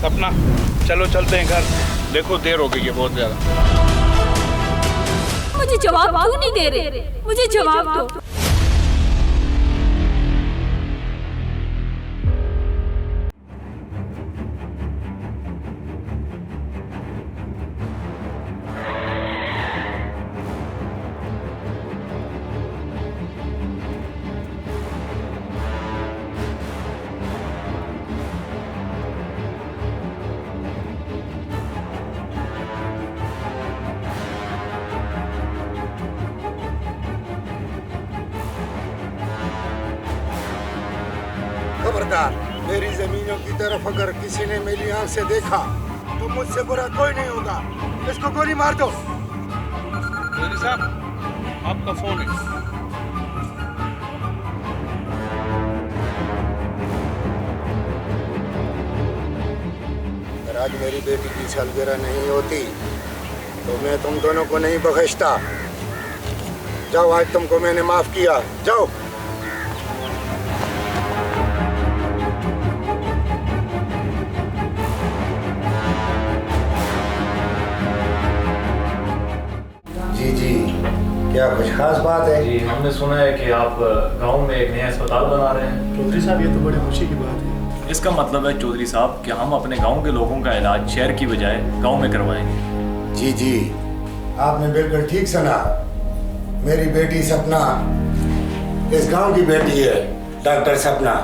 सपना चलो चलते हैं घर, देखो देर हो गई है बहुत ज्यादा। मुझे जवाब क्यों नहीं दे रहे? मुझे जवाब दो। खबरदार, मेरी जमीनों की तरफ अगर किसी ने मेरी आंख से देखा तो मुझसे बुरा कोई नहीं होगा। इसको गोली मार दो। चौधरी साहब, आपका फोन है। अगर आज मेरी बेटी की सालगिरह नहीं होती तो मैं तुम दोनों को नहीं बख्शता। जाओ, आज तुमको मैंने माफ किया, जाओ। जी, क्या कुछ खास बात है? जी, हमने सुना है कि आप गांव में एक नया अस्पताल बना रहे हैं। चौधरी साहब, ये तो बड़ी खुशी की बात है। इसका मतलब है चौधरी साहब कि हम अपने गांव के लोगों का इलाज शहर की बजाय गांव में करवाएंगे। जी, आपने बिल्कुल ठीक सुना। मेरी बेटी सपना इस गांव की बेटी है, डॉक्टर सपना।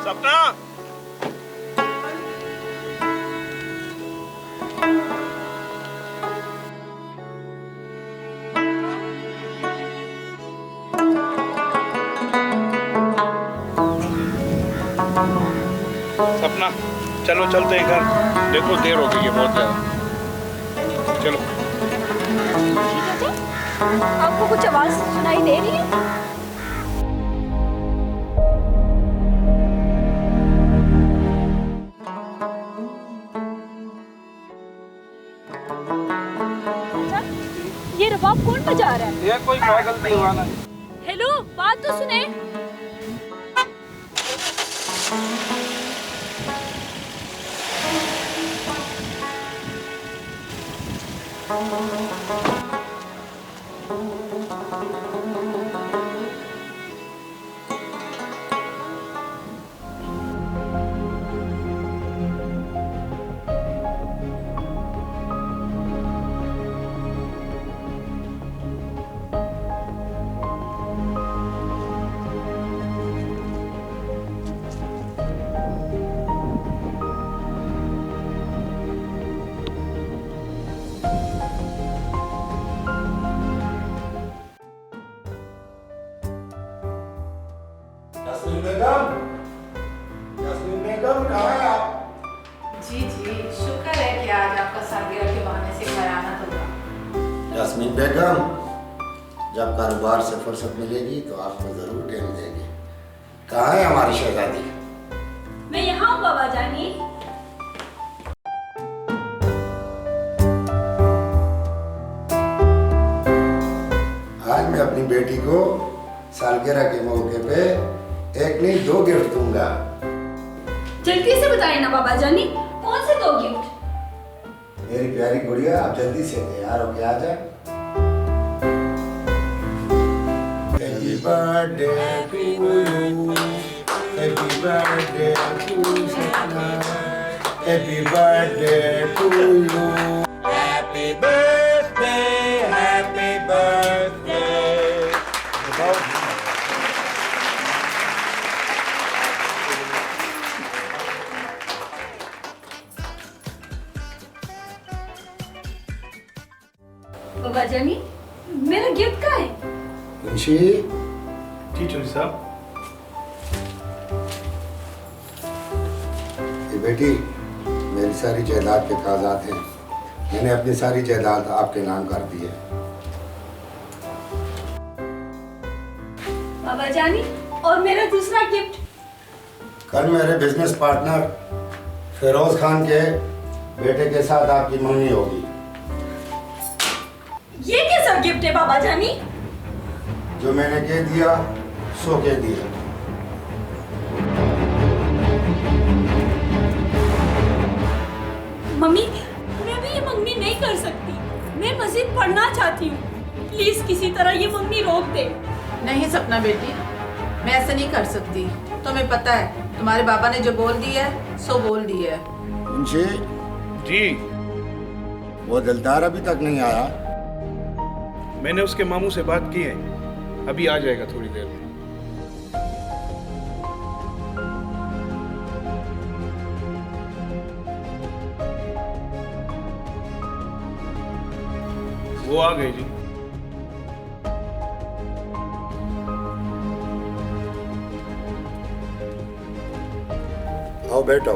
सपना, सपना चलो चलते हैं घर, देखो देर हो गई है बहुत ज्यादा। चलो। आपको कुछ आवाज सुनाई दे रही है? ये रबाब कौन बजा रहा है? ये कोई पागल दीवाना है। हेलो, बात तो सुने। यास्मीन बेगम, कहाँ हैं आप? जी, शुक्र है कि आज आपका सालगिरह के बहाने से घर आना होगा। यास्मीन बेगम, जब कारोबार से फुर्सत मिलेगी तो आपको जरूर टाइम देंगे। कहाँ है हमारी शहजादी? मैं यहाँ हूँ बाबा जानी। आज मैं अपनी बेटी को सालगिरह के मौके पे एक नहीं 2 गिफ्ट दूंगा। जल्दी से बताइए ना बाबा जानी, कौन से 2 गिफ्ट? मेरी प्यारी गुड़िया, आप जल्दी से तैयार होके आ जाए। Happy birthday to you, happy birthday to Sapna, happy birthday to you, happy birthday, happy birthday. बाबा जानी, मेरा गिफ्ट कहाँ है? मुंशी, जी चौधरी साहब। ये बेटी, मेरी सारी जायदाद के कागजात हैं। मैंने अपनी सारी जायदाद आपके नाम कर दी है। बाबा जानी, और मेरा दूसरा गिफ्ट। कल मेरे बिजनेस पार्टनर फिरोज खान के बेटे के साथ आपकी मंगनी होगी। ये कैसा गिफ्ट है बाबा जानी? जो मैंने कह दिया सो कह दिया। मम्मी, मैं भी ये मंगनी नहीं कर सकती। मैं मजीद पढ़ना चाहती हूँ। प्लीज किसी तरह ये मंगनी रोक दे। नहीं सपना बेटी, मैं ऐसे नहीं कर सकती। तुम्हें पता है तुम्हारे बाबा ने जो बोल दिया है सो बोल दिया है। मुंशी जी, वो दिलदार अभी तक नहीं आया। मैंने उसके मामू से बात की है, अभी आ जाएगा थोड़ी देर में। वो आ गए जी। आओ बैठो।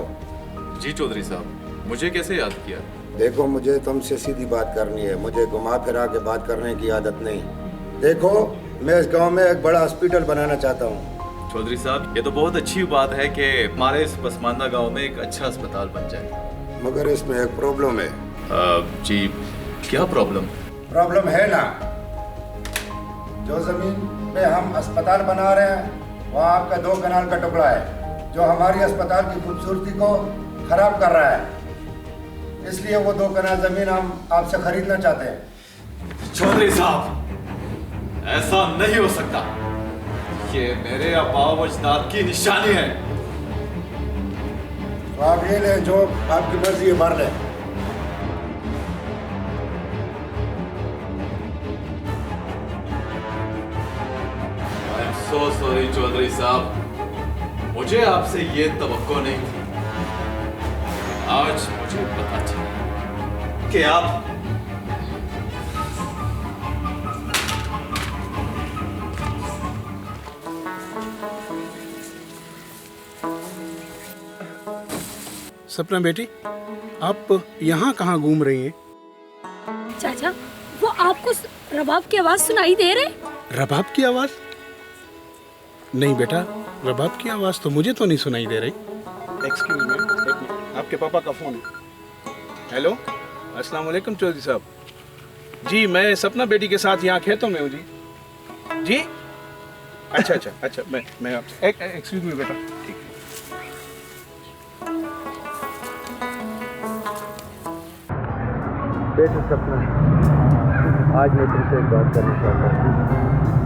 जी चौधरी साहब, मुझे कैसे याद किया? देखो, मुझे तुमसे सीधी बात करनी है। मुझे घुमा फिरा के बात करने की आदत नहीं। देखो, मैं इस गांव में एक बड़ा हॉस्पिटल बनाना चाहता हूँ। चौधरी साहब, ये तो बहुत अच्छी बात है कि हमारे इस पसमानदा गांव में एक अच्छा अस्पताल बन जाए, मगर इसमें एक प्रॉब्लम है। जी, क्या प्रॉब्लम? प्रॉब्लम है ना, जो जमीन पे हम अस्पताल बना रहे हैं वहाँ आपका 2 कनाल का टुकड़ा है, जो हमारी अस्पताल की खूबसूरती को खराब कर रहा है। इसलिए वो 2 कनाल जमीन हम आपसे खरीदना चाहते हैं। चौधरी साहब, ऐसा नहीं हो सकता। ये मेरे आबाओ अजदाद की निशानी है। तो आप ये लें, जो आपकी मर्जी है भर लें। सो सॉरी चौधरी साहब, मुझे आपसे ये तवक्को नहीं थी। आज मुझे पता चला कि आप सपना बेटी, आप यहाँ कहाँ घूम रही हैं? चाचा, वो आपको रबाब की आवाज सुनाई दे रहे? रबाब की आवाज? नहीं बेटा, रबाब की आवाज तो मुझे तो नहीं सुनाई दे रही। एक्सक्यूज मी, एक मिनट, आपके पापा का फोन है। हेलो, अस्सलाम वालेकुम चौधरी साहब। जी, मैं सपना बेटी के साथ यहाँ खेतों में हूँ जी। जी, अच्छा, मैं आपसे एक्सक्यूज मी बेटा, ठीक है। बेटे सपना, आज मैं तुमसे एक बात करना चाहता हूँ।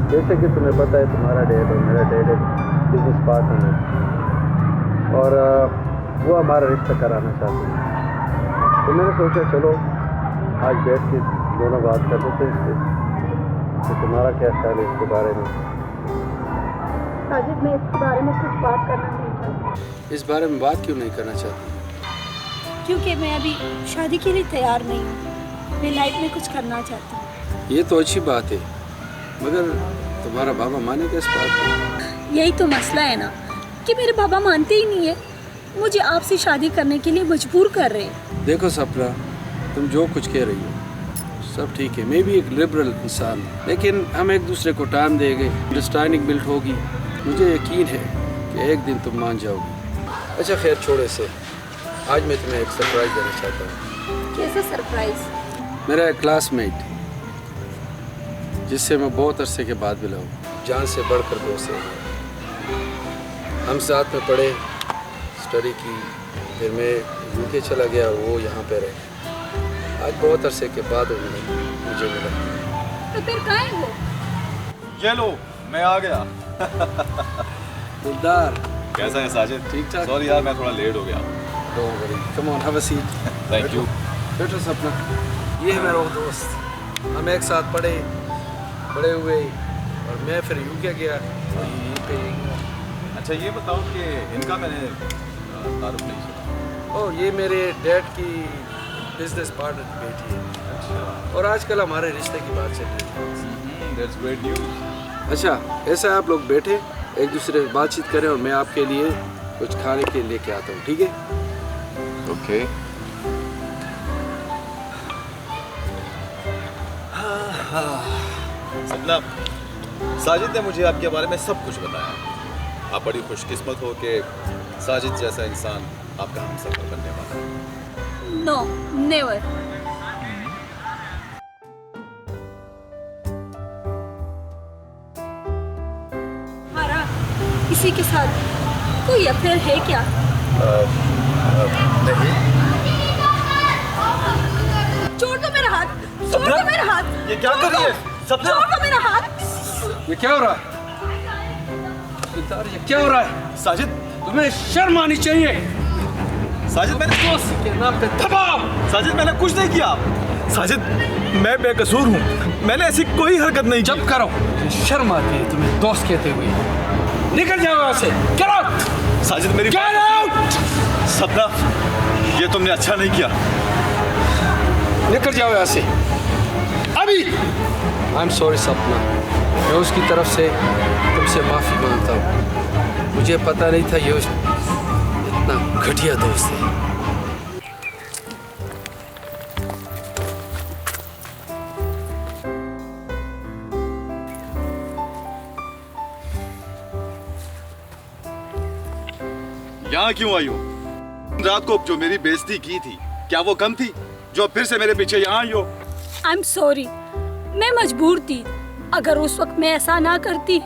जैसे कि तुम्हें पता है, तुम्हारा डैड और मेरा डैड एक बिजनेस पार्टनर है और वो हमारा रिश्ता कराना चाहते हैं। तो मैंने सोचा चलो आज बैठ के दोनों बात कर लेते हैं इससे। तो तुम्हारा क्या ख्याल है इसके बारे में? साजिद, मैं इसके बारे में कुछ बात करना नहीं चाहती। इस बारे में बात क्यों नहीं करना चाहती? क्योंकि मैं अभी शादी के लिए तैयार नहीं हूँ। मैं लाइफ में कुछ करना चाहती हूँ। ये तो अच्छी बात है, मगर तुम्हारा बाबा मानेगा इस बात को? यही तो मसला है ना कि मेरे बाबा मानते ही नहीं है। मुझे आपसे शादी करने के लिए मजबूर कर रहे हैं। देखो सपना, तुम जो कुछ कह रही हो सब ठीक है। मैं भी एक लिबरल इंसान हूँ, लेकिन हम एक दूसरे को टाइम देंगे, अंडरस्टैंडिंग बिल्ड होगी। मुझे यकीन है कि एक दिन तुम मान जाओगे। अच्छा खैर, छोड़े से। आज मैं तुम्हें एक सरप्राइज देना चाहता हूँ। कैसा सरप्राइज? मेरा एक क्लासमेट जिससे मैं बहुत अरसे के बाद मिला हूँ, जान से बढ़कर दोस्त है। हम साथ में पढ़े, स्टडी की, फिर मैं यूके चला गया, वो यहाँ पे रहे। आज बहुत अरसे के बाद मुझे मिला। तो फिर कहाँ है वो? ये लो, मैं आ गया। दिलदार, कैसा है साजिद? ठीक ठाक। सॉरी यार, मैं थोड़ा लेट हो गया। Don't worry, come on, have a seat. Thank you. बैठो सपना। ये है मेरा वो दोस्त, हम एक साथ पढ़े हुए, और मैं फिर यूके गया और यहीं पे। अच्छा ये बताओ कि इनका मैंने तारुफ नहीं सुना। और ये मेरे डैड की बिजनेस पार्टनर की बेटी है। अच्छा, और आजकल हमारे रिश्ते की बात चल रही है। That's great news. अच्छा, ऐसा है, आप लोग बैठे एक दूसरे से बातचीत करें और मैं आपके लिए कुछ खाने के लिए लेके आता हूँ, ठीक है? ओके। सपना, साजिद ने मुझे आपके बारे में सब कुछ बताया। आप बड़ी खुशकिस्मत हो कि साजिद जैसा इंसान आपका हमसफर बनने वाला है। No, never. हमारा किसी के साथ कोई अफेयर है क्या? नहीं। छोड़ दो मेरा हाथ, छोड़ दो मेरा हाथ। ये क्या कर रही है सपना? छोड़ दो मेरा हाथ। ये क्या हो रहा है? ये क्या हो रहा है? साजिद, तुम्हें शर्म आनी चाहिए। साजिद मैंने दोस्त के नाम पे दबाव। साजिद मैंने कुछ नहीं किया। साजिद, मैं बेकसूर हूँ, मैंने ऐसी कोई हरकत नहीं की। जब करो, शर्म आती है तुम्हें दोस्त कहते हुए। निकल जाओ यहाँ से। Get out! साजिद मेरी Get out! सपना, ये तुमने अच्छा नहीं किया। निकल जाओ यहाँ से अभी। I'm sorry सपना, मैं उसकी तरफ से तुमसे माफ़ी मांगता हूँ। मुझे पता नहीं था ये इतना घटिया दोस्त है। यहाँ क्यों आई हो? रात को जो मेरी बेइज्जती की थी, क्या वो कम थी जो फिर से मेरे पीछे यहाँ आई हो? आई एम सॉरी, मैं मजबूर थी। अगर उस वक्त मैं ऐसा ना करती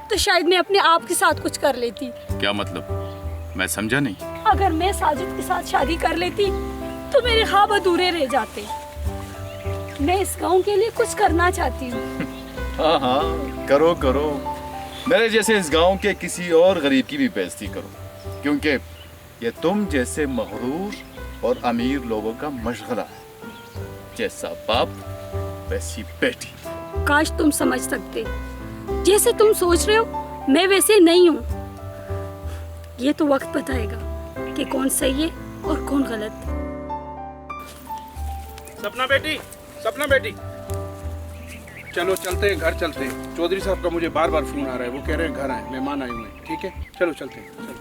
तो शायद मैं अपने आप के साथ कुछ कर लेती। क्या मतलब? मैं समझा नहीं। अगर मैं साजिद के साथ शादी कर लेती तो मेरे ख्वाब अधूरे रह जाते। मैं इस गांव के लिए कुछ करना चाहती हूँ। हाँ हाँ, करो करो। मेरे जैसे इस गांव के किसी और गरीब की भी बेइज्जती करो, क्योंकि ये तुम जैसे मगरूर और अमीर लोगों का मशगला है। जैसा बाप वैसी बेटी। काश तुम समझ सकते। जैसे तुम सोच रहे हो मैं वैसे नहीं हूँ। ये तो वक्त बताएगा कि कौन सही है और कौन गलत। सपना बेटी, सपना बेटी, चलो चलते हैं, घर चलते हैं। चौधरी साहब का मुझे बार बार फोन आ रहा है, वो कह रहे हैं घर आए, मेहमान आए हुए हैं। ठीक है, चलो चलते हैं, चलो।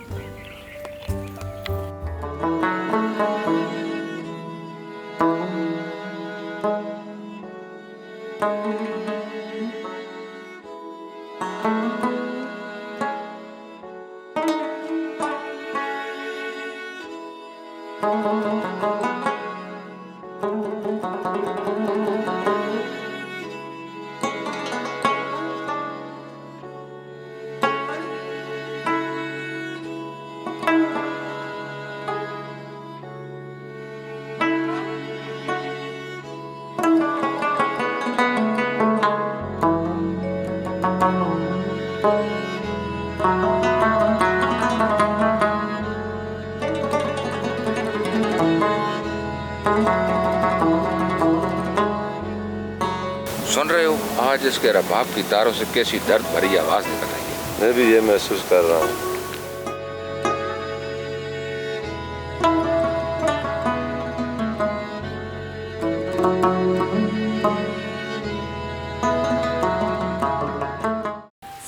सुन रहे हो, आज इसके रबाब की तारों से कैसी दर्द भरी आवाज निकल रही है। मैं भी ये महसूस कर रहा हूँ।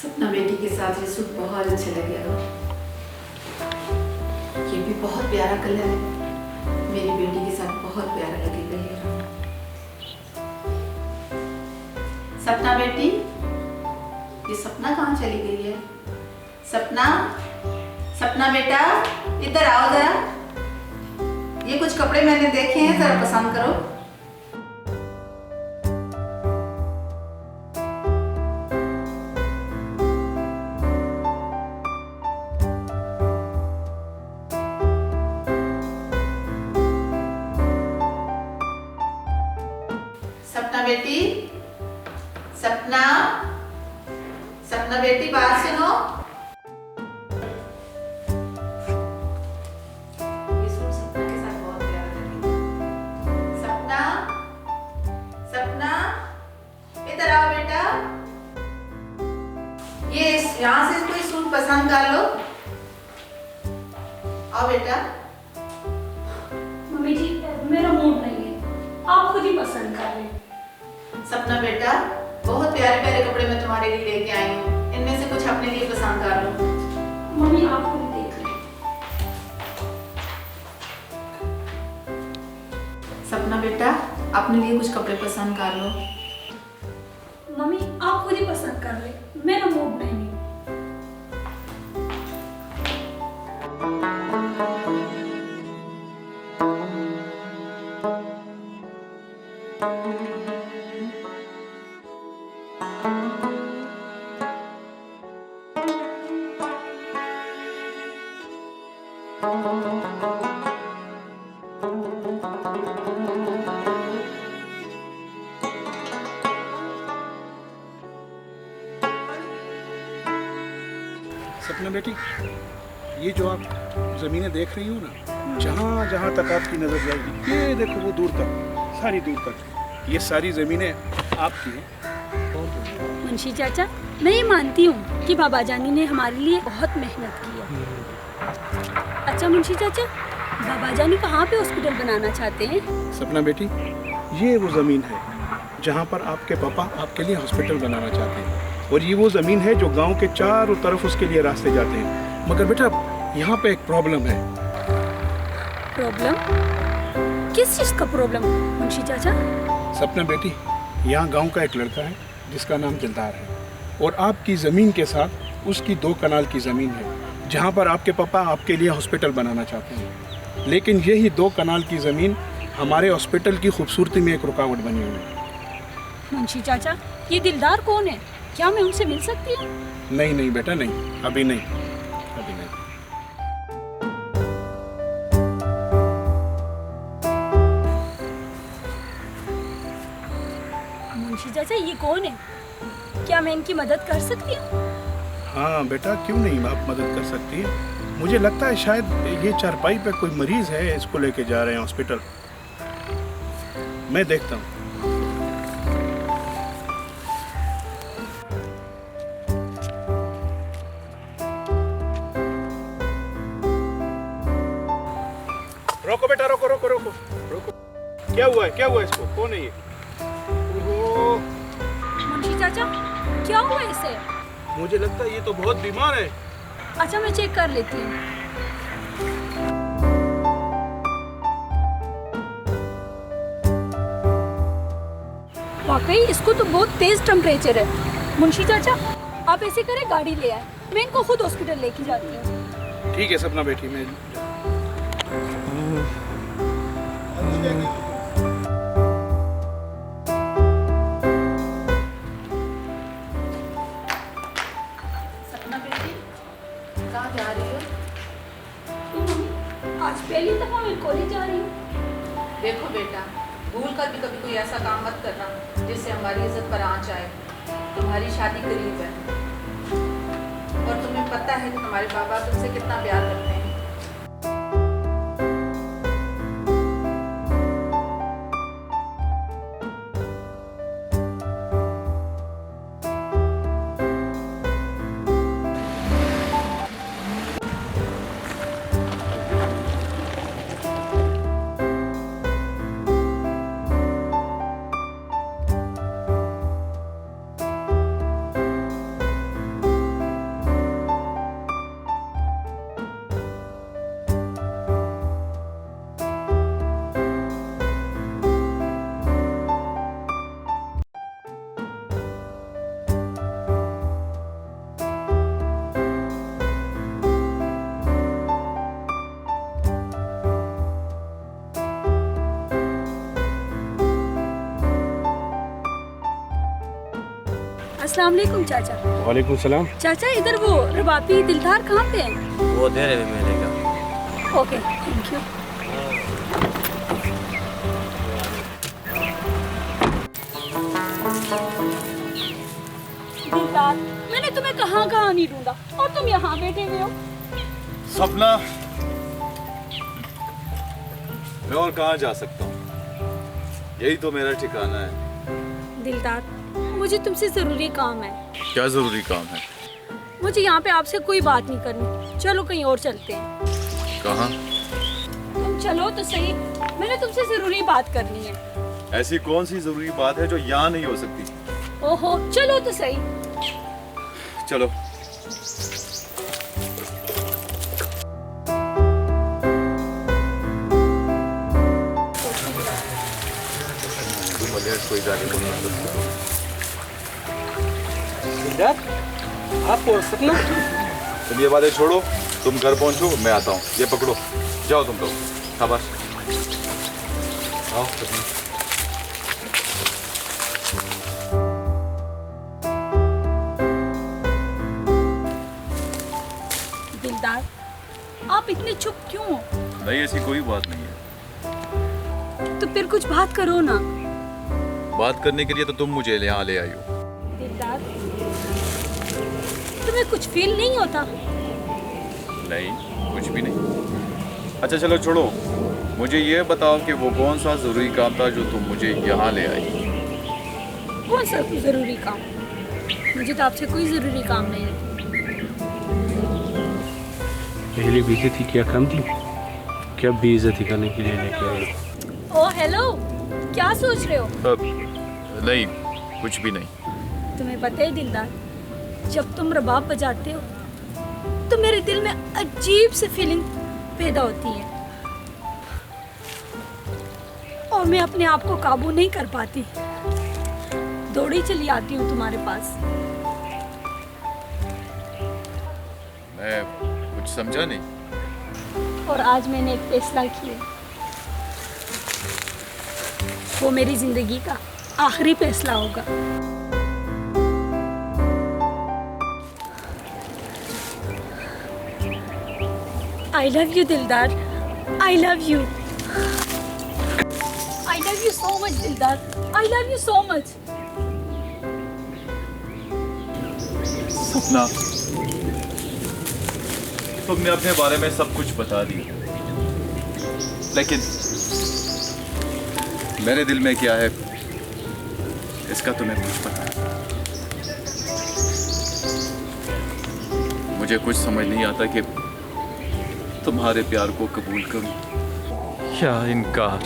सपना बेटी के साथ ये सूट बहुत अच्छे लगे हो। ये भी बहुत प्यारा कलर है, मेरी बेटी के साथ बहुत प्यारा लगेगा ये। सपना बेटी, ये सपना कहाँ चली गई है? सपना, सपना बेटा, इधर आओ जरा। ये कुछ कपड़े मैंने देखे हैं, जरा पसंद करो। सपना बेटी, सपना, सपना बेटी, बात सुनो। ये सूट सपना के साथ बहुत प्यारा लगेगा। सपना, सपना, इधर आओ बेटा। ये यहाँ से कोई सूट पसंद कर लो। आओ बेटा। मम्मी जी, मेरा मूड नहीं है, आप खुद ही पसंद कर लें। सपना बेटा, बहुत प्यारे प्यारे कपड़े मैं तुम्हारे लिए लेके आई हूँ, इनमें से कुछ अपने लिए पसंद कर लो। मम्मी आप खुद देख लो। सपना बेटा, अपने लिए कुछ कपड़े पसंद कर लो। मम्मी आप खुद ही पसंद कर ले, मेरा मूड नहीं है। सपना बेटी, ये जो आप ज़मीनें देख रही हो ना, जहाँ जहाँ तक आपकी नज़र जाएगी, ये देखो वो दूर तक, सारी दूर तक, ये सारी ज़मीनें आपकी हैं। मुंशी चाचा, मैं ये मानती हूँ कि बाबा जानी ने हमारे लिए बहुत मेहनत की है। अच्छा मुंशी चाचा, बाबा जानी कहाँ पे हॉस्पिटल बनाना चाहते हैं? सपना बेटी, ये वो ज़मीन है जहाँ पर आपके पापा आपके लिए हॉस्पिटल बनाना चाहते हैं, और ये वो ज़मीन है जो गांव के चारों तरफ उसके लिए रास्ते जाते हैं। मगर बेटा, यहाँ पे एक प्रॉब्लम है। प्रॉब्लम? किस चीज़ का प्रॉब्लम मुंशी चाचा? सपना बेटी, यहाँ गांव का एक लड़का है जिसका नाम दिलदार है, और आपकी ज़मीन के साथ उसकी 2 कनाल की ज़मीन है जहाँ पर आपके पापा आपके लिए हॉस्पिटल बनाना चाहते हैं। लेकिन यही 2 कनाल की ज़मीन हमारे हॉस्पिटल की खूबसूरती में एक रुकावट बनी हुई है। मुंशी चाचा, ये दिलदार कौन है? क्या मैं उनसे मिल सकती हूँ? नहीं नहीं बेटा, नहीं, अभी नहीं, अभी नहीं। मुंशी चाचा, ये कौन है? क्या मैं इनकी मदद कर सकती हूँ? हाँ बेटा, क्यों नहीं, आप मदद कर सकती है। मुझे लगता है शायद ये चारपाई पे कोई मरीज है, इसको लेके जा रहे हैं हॉस्पिटल। मैं देखता हूँ। रोको बेटा, रोको रोको रोको रोको। क्या हुआ है, क्या हुआ है इसको? कौन है ये? ओहो, मुंशी चाचा, क्या हुआ इसे? मुझे लगता है ये तो बहुत बीमार है। अच्छा, मैं चेक कर लेती हूँ। वाकई इसको तो बहुत तेज टेम्परेचर है। मुंशी चाचा, आप ऐसे करें, गाड़ी ले आए, मैं इनको खुद हॉस्पिटल लेके जाती हूँ। ठीक है सपना बेटी, मैं सपना बेटी, कहाँ जा रही हो? आज पहली दफा मैं कॉलेज जा रही हूँ। देखो बेटा, भूल कर भी कभी कोई ऐसा काम मत करना जिससे हमारी इज्जत पर आंच आए। तुम्हारी शादी करीब है और तुम्हें पता है कि तुम्हारे पापा तुमसे कितना प्यार करते हैं। अस्सलाम वालेकुम चाचा। वालेकुम सलाम। चाचा, इधर वो रबाबी दिलदार कहाँ पे है? वो दे रहे मिलेगा। Okay, thank you. दिलदार, मैंने तुम्हें कहाँ कहाँ नहीं ढूंढा और तुम यहाँ बैठे हुए हो। सपना, मैं और कहाँ जा सकता हूँ? यही तो मेरा ठिकाना है। दिलदार, मुझे तुमसे जरूरी काम है। क्या जरूरी काम है? मुझे यहाँ पे आपसे कोई बात नहीं करनी, चलो कहीं और चलते हैं। कहाँ? तुम चलो तो सही, मैंने तुमसे जरूरी बात करनी है। ऐसी कौन सी जरूरी बात है जो यहाँ नहीं हो सकती? ओहो, चलो तो सही। चलो। आप और सपना, तुम ये बातें छोड़ो, तुम घर पहुंचो, मैं आता हूँ। ये पकड़ो, जाओ तुम लोग। शाबाश। आओ सपना। दिलदार, आप इतने चुप क्यों हो? नहीं, ऐसी कोई बात नहीं है। तो फिर कुछ बात करो ना। बात करने के लिए तो तुम मुझे यहाँ ले आई हो। दिलदार, तुम्हें कुछ फील नहीं होता? नहीं, कुछ भी नहीं। अच्छा चलो छोड़ो, मुझे ये बताओ कि वो कौन सा ज़रूरी काम था जो तुम मुझे यहाँ ले आई? कौन सा ज़रूरी काम? मुझे तो आपसे कोई ज़रूरी काम नहीं है। पहली बेइज्जती क्या कम थी? क्या बेइज्जती करने के लिए लेके आए? ओ हेलो, क्या सोच रहे हो? नहीं, कुछ भी नहीं। तुम्हें पता है दिलदार, जब तुम रबाब बजाते हो तो मेरे दिल में अजीब सी फीलिंग पैदा होती है और मैं अपने आप को काबू नहीं कर पाती। दौड़ी चली आती हूँ तुम्हारे पास। मैं कुछ समझा नहीं। और आज मैंने एक फैसला किया, वो मेरी जिंदगी का आखिरी फैसला होगा। I love you, दिलदार। I love you. I love you so much, दिलदार। I love you so much. सपना, तुमने अपने बारे में सब कुछ बता दिया, लेकिन मेरे दिल में क्या है इसका तुम्हें कुछ पता है? मुझे कुछ समझ नहीं आता कि तुम्हारे प्यार को कबूल करूं या इनकार।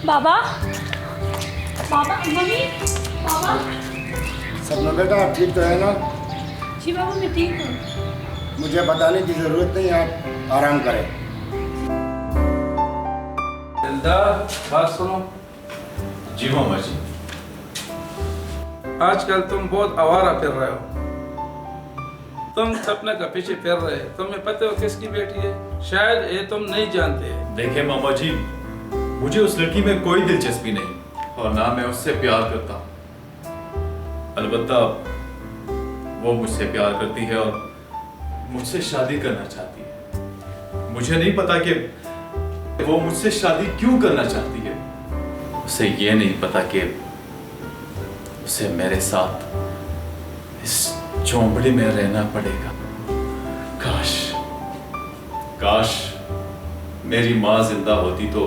बाबा, बाबा, मम्मी, बाबा। सपना बेटा, आप ठीक तो है ना? जी बाबा, मैं ठीक हूँ। मुझे बताने की जरूरत नहीं, आप आराम करें। दिलदार, बात सुनो। जी मामा जी। आजकल तुम बहुत आवारा फिर रहे हो। तुम सपने का पीछे फिर रहे हो। तुम्हें पता हो किसकी बेटी है? शायद ये तुम नहीं जानते। देखिए मामा जी, मुझे उस लड़की में कोई दिलचस्पी नहीं और ना मैं उससे प्यार करता हूँ। अलबत्ता वो मुझसे प्यार करती है और मुझसे शादी करना चाहती है। मुझे नहीं पता कि वो मुझसे शादी क्यों करना चाहती है। उसे ये नहीं पता कि उसे मेरे साथ इस झोंपड़ी में रहना पड़ेगा। काश काश मेरी माँ जिंदा होती तो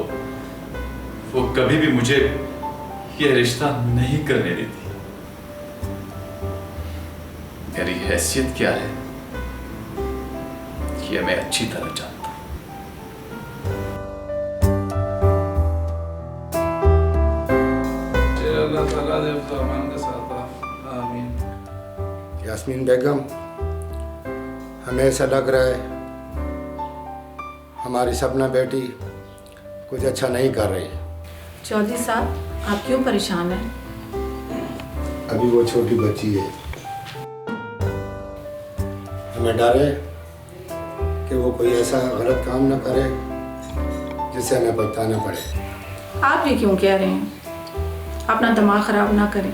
वो कभी भी मुझे ये रिश्ता नहीं करने देती। मेरी हैसियत क्या है ये मैं अच्छी तरह जानता हूं। अल्लाह ताला दे उस अमान के साथ। आमीन। यास्मीन बेगम, हमें ऐसा लग रहा है हमारी सपना बेटी कुछ अच्छा नहीं कर रही है। चौधरी साहब, आप क्यों परेशान हैं? अभी वो छोटी बच्ची है, हमें डर है कि वो कोई ऐसा गलत काम ना करे जिससे हमें पछताना पड़े। आप ये क्यों कह रहे हैं? अपना दिमाग खराब ना करें।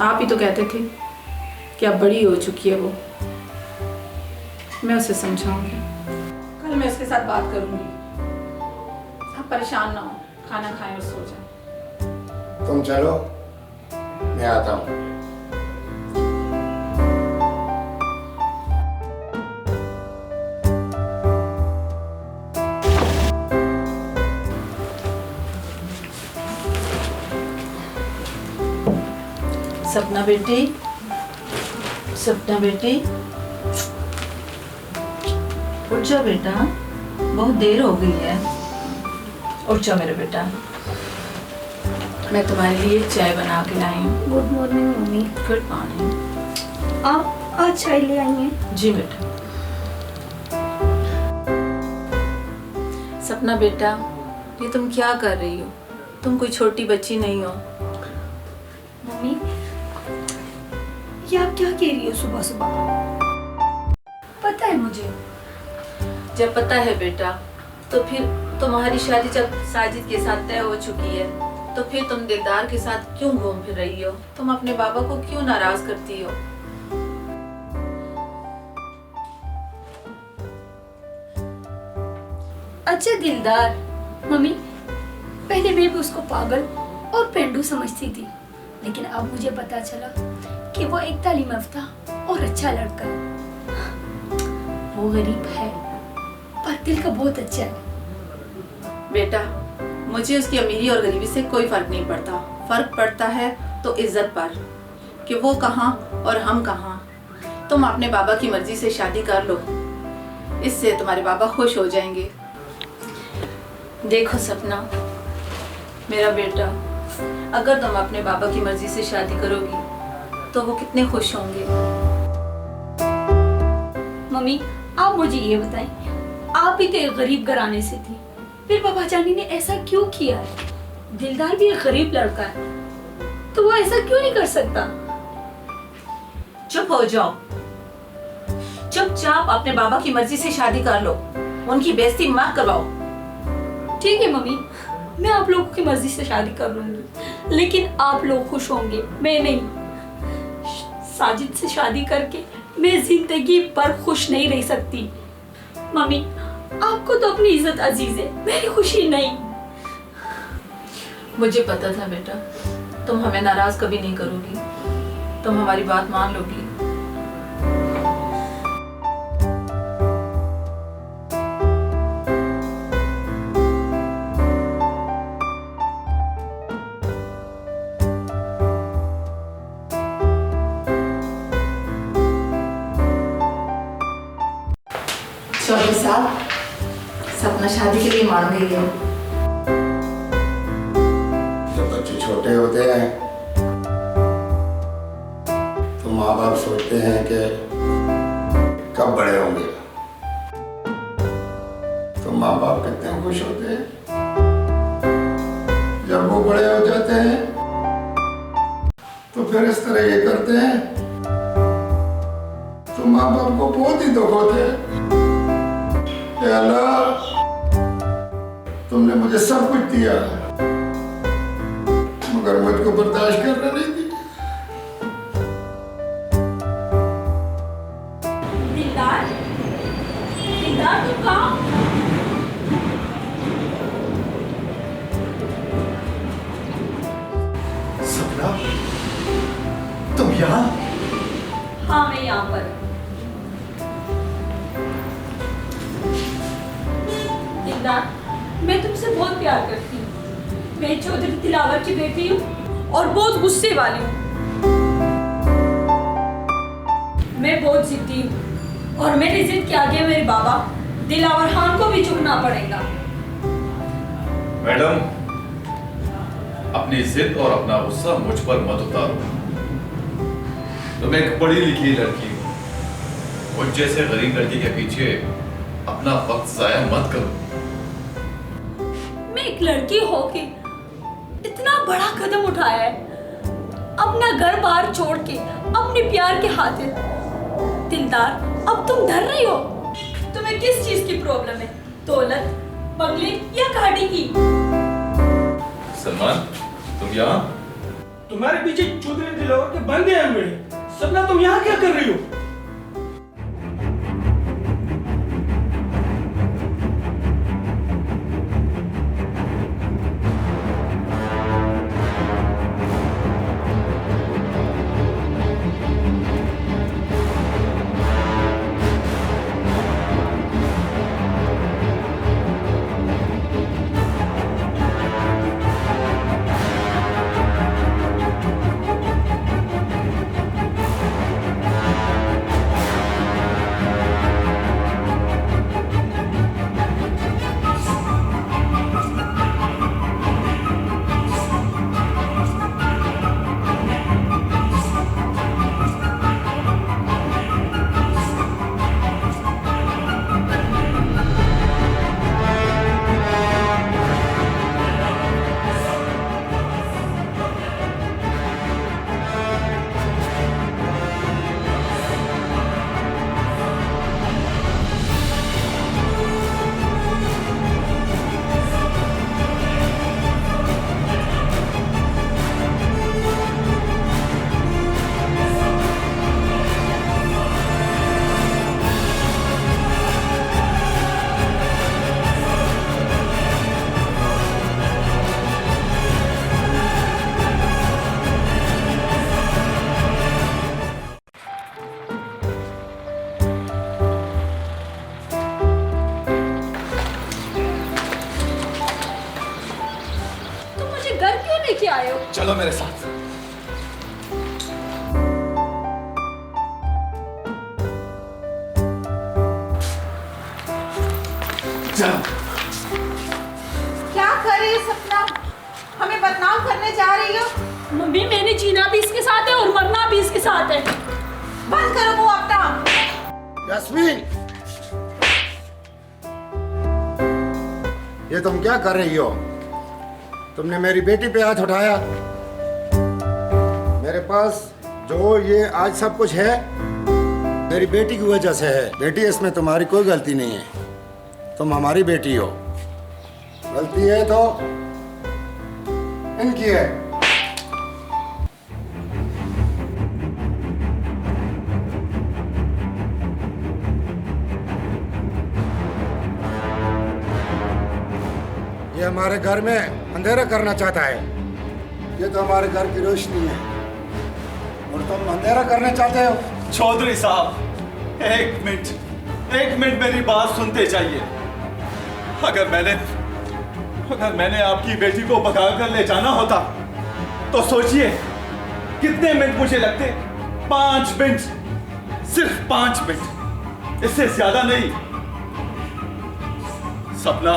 आप ही तो कहते थे कि अब बड़ी हो चुकी है वो। मैं उसे समझाऊंगी, कल मैं उसके साथ बात करूंगी। आप परेशान ना हो, खाना खाएं और सो जाएं। तुम चलो, मैं आता हूँ। सपना बेटी, सपना बेटी, उठ जाओ बेटा, बहुत देर हो गई है। उठ जाओ मेरे बेटा, मैं तुम्हारे लिए चाय बना के लाई हूँ। Good morning mummy. Good morning. आप आज चाय ले आई हैं? जी बेटा। सपना बेटा, ये तुम क्या कर रही हो? तुम कोई छोटी बच्ची नहीं हो। मम्मी, ये आप क्या कह रही हो सुबह सुबह? पता है मुझे। जब पता है बेटा, तो फिर तुम्हारी शादी जब साजिद के साथ तय हो चुकी है, तो फिर तुम दिलदार के साथ क्यों घूम फिर रही हो? तुम अपने बाबा को क्यों नाराज करती हो? अच्छा दिलदार, मम्मी पहले मैं भी उसको पागल और पेंडू समझती थी, लेकिन अब मुझे पता चला कि वो एक तालीम याफ्ता और अच्छा लड़का है। वो गरीब है पर दिल का बहुत अच्छा है। बेटा, मुझे उसकी अमीरी और गरीबी से कोई फर्क नहीं पड़ता। फर्क पड़ता है तो इज्जत पर, कि वो कहाँ और हम कहाँ। तुम अपने बाबा की मर्जी से शादी कर लो, इससे तुम्हारे बाबा खुश हो जाएंगे। देखो सपना, मेरा बेटा, अगर तुम अपने बाबा की मर्जी से शादी करोगी तो वो कितने खुश होंगे। मम्मी, आप मुझे ये बताएं, आप भी तो एक गरीब घराने से थी, फिर बाबा जानी ने ऐसा क्यों किया है? दिलदार भी एक गरीब लड़का है, तो वो ऐसा क्यों नहीं कर सकता? चुप हो जाओ, चुपचाप अपने बाबा की मर्जी से शादी कर लो, उनकी बेइज्जती मत करवाओ। ठीक है मम्मी, मैं आप लोगों की मर्जी से शादी कर लूंगी, लेकिन आप लोग खुश होंगे, मैं नहीं। साजिद से शादी करके मैं जिंदगी भर खुश नहीं रह सकती। मम्मी, आपको तो अपनी इज्जत अजीज है, मेरी खुशी नहीं। मुझे पता था बेटा, तुम हमें नाराज कभी नहीं करोगी, तुम हमारी बात मान लोगी। चौधरी साहब, सपना शादी के लिए मान गई है। जब बच्चे छोटे होते हैं तो माँ बाप सोचते हैं कि कब बड़े होंगे, तो माँ बाप कितने खुश होते हैं जब वो बड़े हो जाते हैं। तो फिर इस तरह ये करते हैं तो माँ बाप को बहुत ही दुख होते हैं। हे अल्लाह, तुमने मुझे सब कुछ दिया मगर मुझको बर्दाश्त करना नहीं दी। दिलदार, दिलदार तुम कहाँ? सपना, तुम यहाँ? हाँ, मैं यहाँ पर। दिलदार, मैं तुमसे बहुत प्यार करती हूँ। मैं चौधरी दिलावर की बेटी हूँ और बहुत गुस्से वाली हूँ। मैं बहुत जिद्दी हूँ और मेरी जिद के आगे मेरे बाबा दिलावर खान को भी झुकना पड़ेगा। मैडम, अपनी जिद और अपना गुस्सा मुझ पर मत उतारो। तुम एक पढ़ी लिखी लड़की हो, मुझ जैसे गरीब लड़की के पीछे अपना वक्त जाया मत करो। मैं एक लड़की होके इतना बड़ा कदम उठाया है, अपना घर बार छोड़ के अपने प्यार के खातिर। दिलदार, अब तुम डर रही हो? तुम्हें किस चीज की प्रॉब्लम है? दौलत, बंगले या गाड़ी की? सलमान, तुम यहाँ? तुम्हारे पीछे चौधरी दिलावर के बंदे आए हुए हैं। सपना, तुम यहाँ क्या कर रही हो? चलो मेरे साथ। चलो। क्या कर रही हो सपना? हमें बदनाम करने जा रही हो? मम्मी, मैंने जीना भी इसके साथ है और मरना भी इसके साथ है। बंद करो वो अपना। यास्मीन, ये तुम क्या कर रही हो? तुमने मेरी बेटी पे हाथ उठाया। मेरे पास जो ये आज सब कुछ है मेरी बेटी की वजह से है। बेटी, इसमें तुम्हारी कोई गलती नहीं है। तुम हमारी बेटी हो। गलती है तो इनकी है। ये हमारे घर में अंधेरा करना चाहता है। ये तो हमारे घर की रोशनी है और तुम अंधेरा करना चाहते हो। चौधरी साहब, एक मिनट मेरी बात सुनते चाहिए। अगर मैंने आपकी बेटी को भगा कर ले जाना होता तो सोचिए कितने मिनट मुझे लगते। 5 मिनट, सिर्फ 5 मिनट, इससे ज्यादा नहीं। सपना,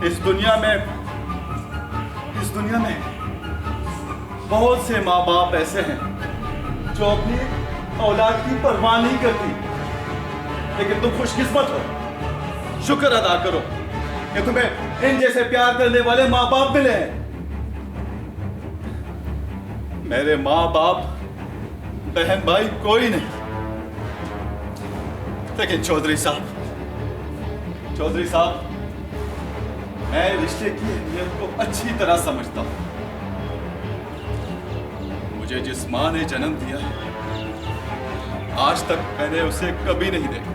इस दुनिया में बहुत से माँ बाप ऐसे हैं जो अपनी औलाद की परवाह नहीं करती, लेकिन तुम खुशकिस्मत हो। शुक्र अदा करो कि तुम्हें इन जैसे प्यार करने वाले माँ बाप मिले हैं। मेरे माँ बाप, बहन भाई कोई नहीं, लेकिन चौधरी साहब, मैं रिश्ते की अहमियत को अच्छी तरह समझता हूं। मुझे जिस मां ने जन्म दिया आज तक मैंने उसे कभी नहीं देखा।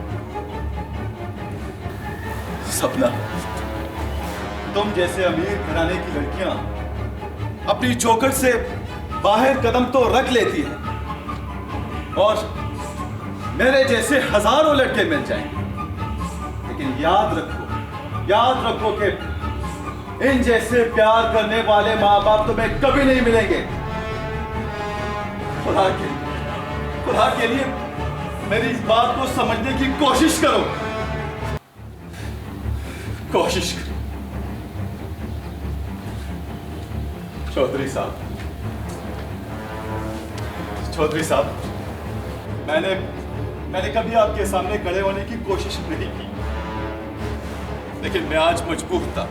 सपना, तुम जैसे अमीर घराने की लड़कियां अपनी चौखट से बाहर कदम तो रख लेती हैं और मेरे जैसे हजारों लड़के मिल जाएंगे, लेकिन याद रखो कि इन जैसे प्यार करने वाले माँ बाप तुम्हें कभी नहीं मिलेंगे। खुदा के लिए मेरी इस बात को समझने की कोशिश करो। चौधरी साहब, मैंने कभी आपके सामने खड़े होने की कोशिश नहीं की, लेकिन मैं आज मजबूर था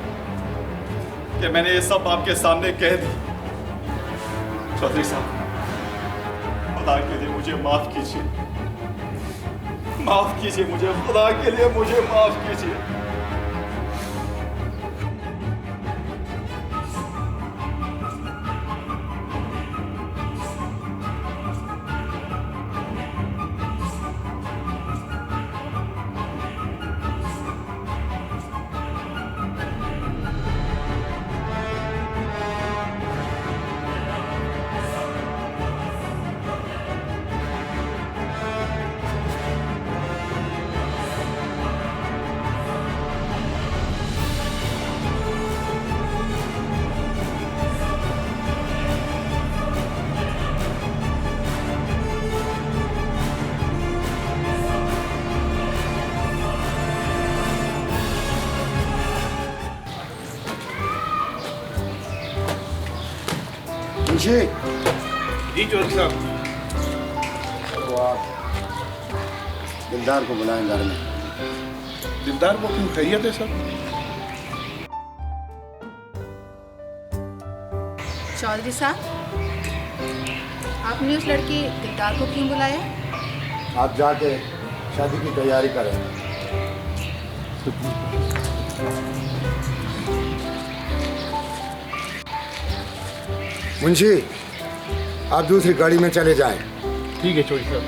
कि मैंने ये सब आपके सामने कह दी। चौधरी साहब, खुदा के लिए मुझे माफ कीजिए, माफ कीजिए मुझे, खुदा के लिए मुझे माफ कीजिए। मुंशी, जी चौधरी साहब। तो आप दिलदार को बुलाएं घर में। दिलदार को क्यों, खैरियत है सर? चौधरी साहब, आपने उस लड़की दिलदार को क्यों बुलाया? आप जाके शादी की तैयारी करें। मुंशी, आप दूसरी गाड़ी में चले जाएं। ठीक है चौधरी साहब।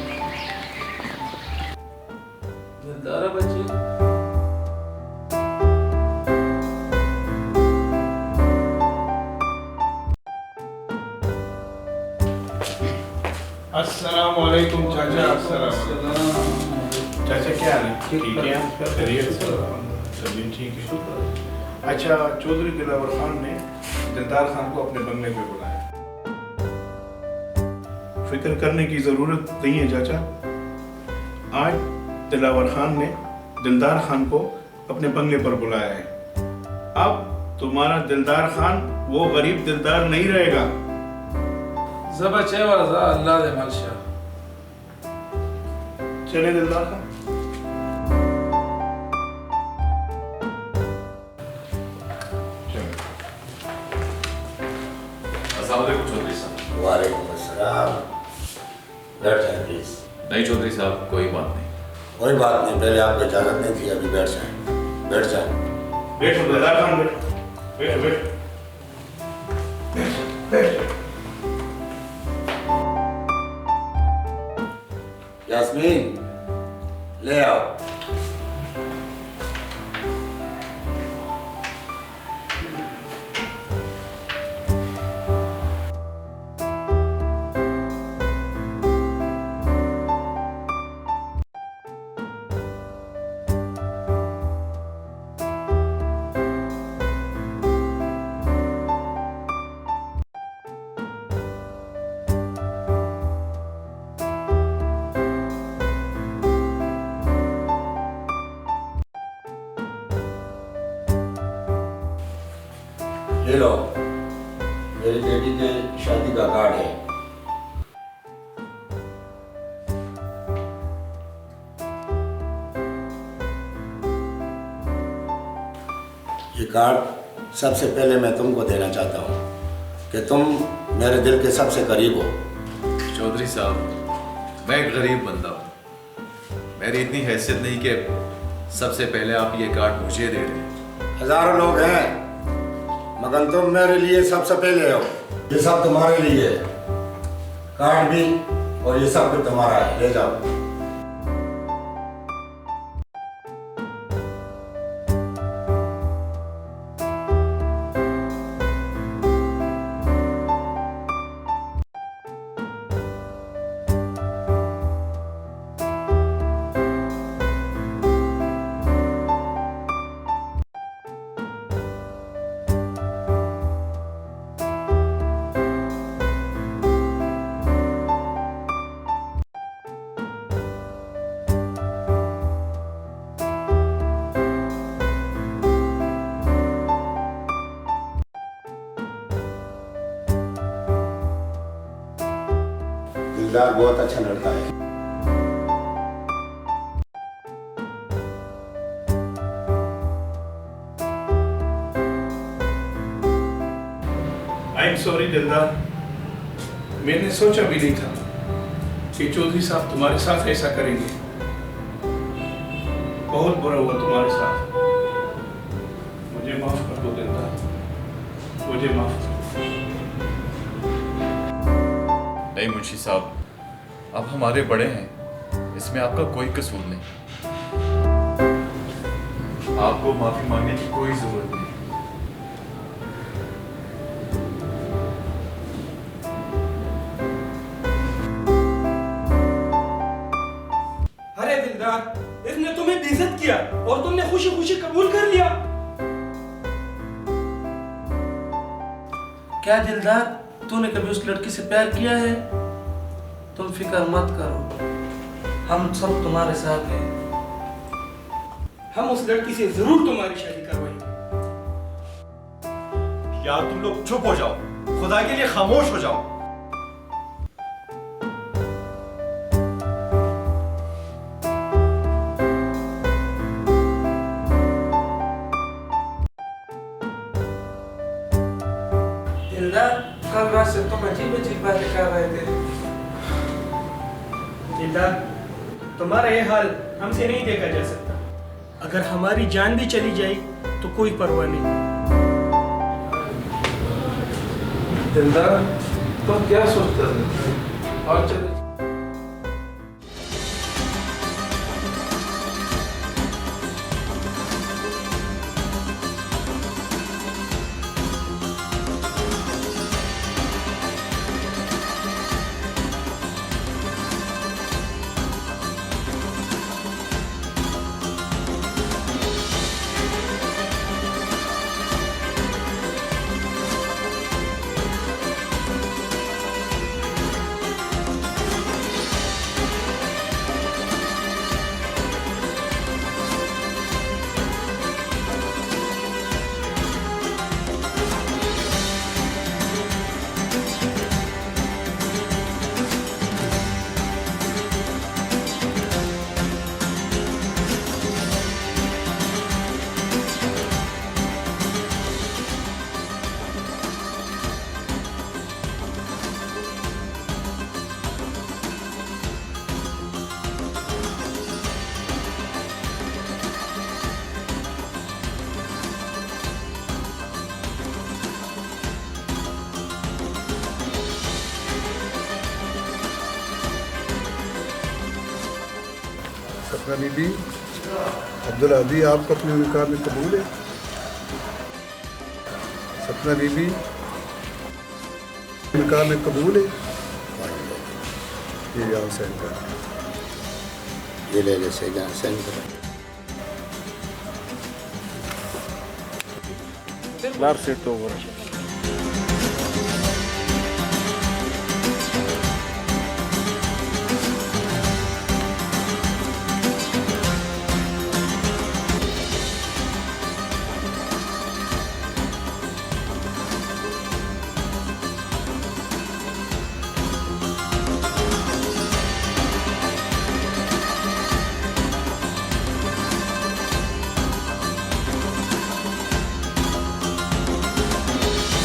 दिलदारा बच्ची, अस्सलाम वालेकुम चाचा। चाचा क्या हाल है? ठीक है, खैरियत से? सभी ठीक है। अच्छा, चौधरी दिलावर खान ने दिलदार खान को अपने बंगले पे बुलाया। फिक्र करने की जरूरत नहीं है चाचा, आज दिलावर खान ने दिलदार खान को अपने बंगले पर बुलाया है। अब तुम्हारा दिलदार खान वो गरीब दिलदार नहीं रहेगा। जबा चेवर जा अल्लाह दे मलशा। चले दिलदार खान। अस्सलाम वालेकुम चौधरी साहब। वालेकुम अस्सलाम। बैठ जाएं प्लीज। नहीं चौधरी साहब, कोई बात नहीं। कोई बात नहीं, पहले आपको इजाजत नहीं थी, अभी बैठ जाएं। बैठ जाएं। बैठो दिलदार खान, बैठो बैठो बैठो। यास्मीन, ले आओ। ये लो, मेरी बेटी के शादी का कार्ड है। ये कार्ड सबसे पहले मैं तुमको देना चाहता हूँ कि तुम मेरे दिल के सबसे करीब हो। चौधरी साहब, मैं एक गरीब बंदा हूँ, मेरी इतनी हैसियत नहीं कि सबसे पहले आप ये कार्ड मुझे दे रहे हैं। हजारों लोग हैं, मगर तुम मेरे लिए सबसे पहले हो। ये सब तुम्हारे लिए है, कार्ड भी और ये सब भी तुम्हारा है, ले जाओ। दिलदार बहुत अच्छा लड़का है। एम सॉरी दिलदार, मैंने सोचा भी नहीं था कि चौधरी साहब तुम्हारे साथ ऐसा करेंगे। बहुत बुरा हुआ तुम्हारे साथ, मुझे माफ कर दो दिलदार, मुझे माफ कर दो। नहीं मुंशी साहब, आप हमारे बड़े हैं, इसमें आपका कोई कसूर नहीं। आपको माफी मांगने की कोई जरूरत नहीं। अरे दिलदार, इसने तुम्हें बेइज्जत किया और तुमने खुशी खुशी कबूल कर लिया। क्या दिलदार, तूने कभी उस लड़की से प्यार किया है? तुम फिक्र मत करो, हम सब तुम्हारे साथ हैं। हम उस लड़की से जरूर तुम्हारी शादी करवाएंगे। यार तुम लोग चुप हो जाओ, खुदा के लिए खामोश हो जाओ। दिलदार, कल रात से तुम अजीब अजीब बातें कर रहे थे। दिलदार, तुम्हारा ये हाल हमसे नहीं देखा जा सकता। अगर हमारी जान भी चली जाए तो कोई परवाह नहीं। दिलदार, तुम क्या सोचते हो? और चलो। सपना बीबी, अब्दुल अदी आपको अपने निकाह में कबूल है? सपना बीबी, निकाह में कबूल है? ये यहाँ सेंड कर, ये ले से यहाँ सेंड कर। लार सेट तो हो रहा है।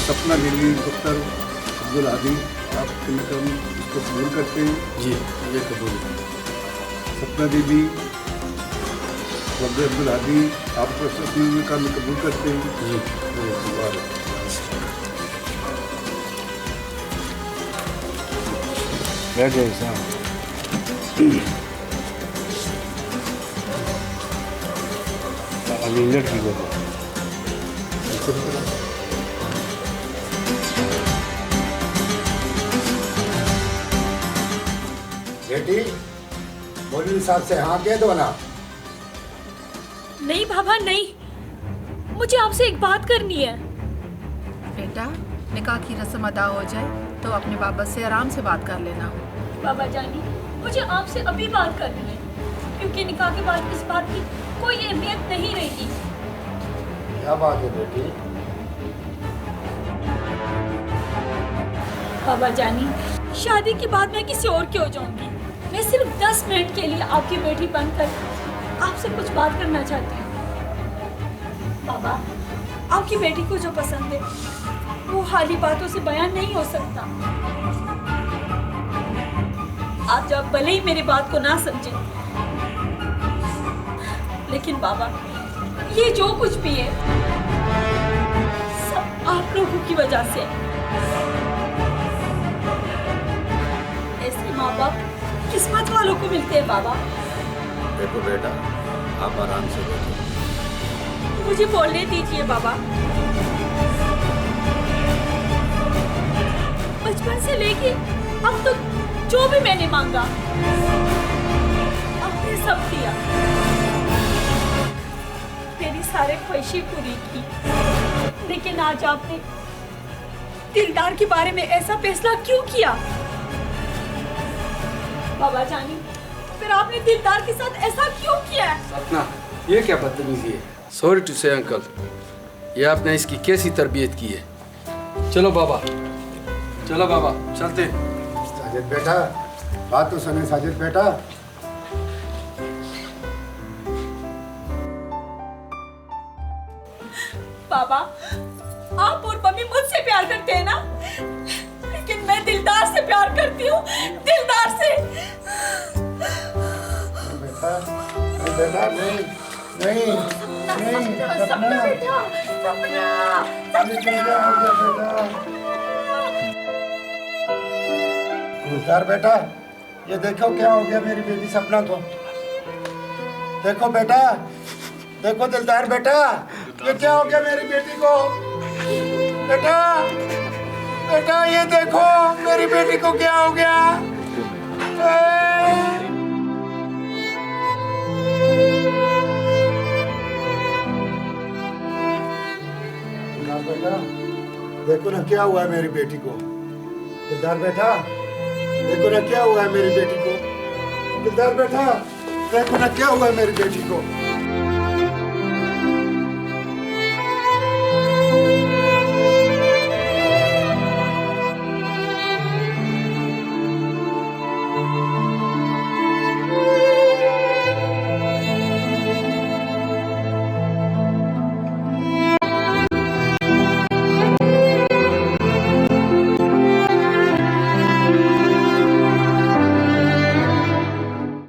सपना बीबी पुत्र अब्दुल आदि आपके निकाह में इसको कबूल करते हैं? जी, ये कबूल है। सपना बीबी अब्दुल आदि आपको अपने निकाह में कबूल करते हैं? जी, बैठ जाइए साहब। अभी लड़की को बेटी, मौलवी साहब से हाँ कह दो ना। नहीं बाबा नहीं, मुझे आपसे एक बात करनी है। बेटा, निकाह की रस्म अदा हो जाए तो अपने बाबा से आराम से बात कर लेना। बाबा जानी, मुझे आपसे अभी बात करनी है, क्योंकि निकाह के बाद इस बात की कोई अहमियत नहीं रहेगी। क्या बात है बेटी? बाबा जानी, शादी के बाद मैं किसी और की हो जाऊंगी। मैं सिर्फ 10 मिनट के लिए आपकी बेटी बनकर आपसे कुछ बात करना चाहती हूँ। बाबा, आपकी बेटी को जो पसंद है वो खाली बातों से बयान नहीं हो सकता। आज आप भले ही मेरी बात को ना समझें, लेकिन बाबा ये जो कुछ भी है सब आप लोगों की वजह से। ऐसे माँ बाप किस्मत वालों को मिलते हैं बाबा। देखो बेटा, आप आराम से बैठो। मुझे बोलने दीजिए बाबा। बचपन से लेके अब तक जो भी मैंने मांगा आपने सब दिया, मेरी सारे ख्वाहिशें पूरी की। लेकिन आज आपने दिलदार के बारे में ऐसा फैसला क्यों किया? बाबा जानी, फिर आपने दिलदार के साथ ऐसा क्यों किया? सपना, ये क्या बदतमीजी है? सॉरी टू से अंकल, ये आपने इसकी कैसी तरबियत की है। चलो बाबा, चलो बाबा, चलते हैं। साजिद बेटा, बात तो सुने साजिद बेटा। बाबा, आप और मम्मी मुझसे प्यार करते हैं ना, लेकिन मैं दिलदार से प्यार करती हूँ, दिलदार से। बेटा, बेटा नहीं, नहीं, नहीं, सपना बेटा, सपना, गुलजार बेटा, ये देखो क्या हो गया मेरी बेटी सपना को। देखो बेटा, देखो दिलदार बेटा, ये क्या हो गया मेरी बेटी को। बेटा, बेटा ये देखो मेरी बेटी को क्या हो गया। बेटा, देखो ना क्या हुआ है मेरी बेटी को। दिलदार बेटा, देखो ना क्या हुआ है मेरी बेटी को। दिलदार बेटा, देखो ना क्या हुआ है मेरी बेटी को।